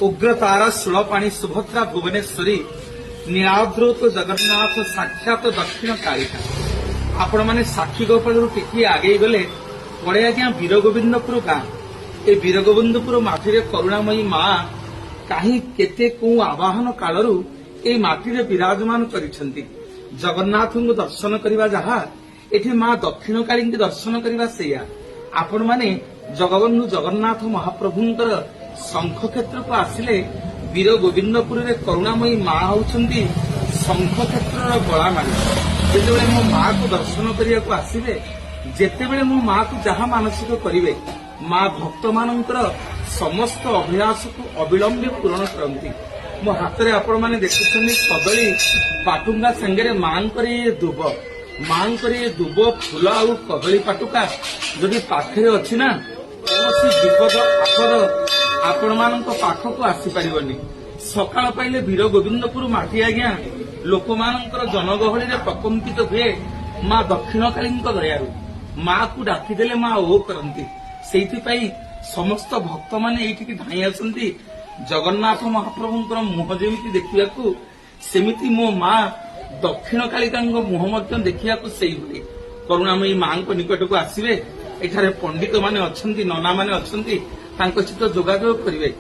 उग्रतारा सुलपाणी सुभद्रा भुवनेश्वरी नीलाद्रोत जगन्नाथ साक्षात दक्षिण कालिका। आपण मैंने साक्षी गोपाल टिके आगे गले पड़े आज्ञा वीर गोविंदपुर गाँ। ए वीर गोविंदपुर माटी करुणामयी माँ कहीं केते को आवाहन कालरू ए माटी विराजमान करिसेंती। जगन्नाथ को दर्शन करवा जहा एठी माँ दक्षिण काली दर्शन करवा सेया। आपण माने जगबंधु जगन्नाथ महाप्रभुंकर शंख क्षेत्र को आसिले वीर गोविंदपुर रे करुणामयी माँ होउछंती शंख क्षेत्र गला माली। जेतेबेले मो माँ को दर्शन करिया को आसिबे जेतेबेले मो माँ को जहा मानसिक करिवे माँ भक्त मानकर समस्त अभिलाष को अविलंबे पूरण करती। मो हाथ में आपण मैंने देखुछंती कदली पाटुंगा संगे मां दुब फूल आ कदली पाटुका जदि पाखे अच्छी ना कौन विपद आपद आपण मान पाखक आसीपारनी। सकाळ पाइले वीर गोविंदपुर माटी आज्ञा लोक मानकर जनगहली प्रकंपित हुए माँ दक्षिण काली दयारू। माँ को डाकिदेले माँ ओ करती। से समस्त भक्त माने एठिकी धाई आसती जगन्नाथ महाप्रभुंकर मुह जेमिति देखिया सेमिति मो माँ दक्षिण कालिका मुह देखिया से करुणामयी माँ निकट को आसवे। एठारे पंडित माने अछंती नना माने अछंती तांको सहित जोगाजोग करिवे।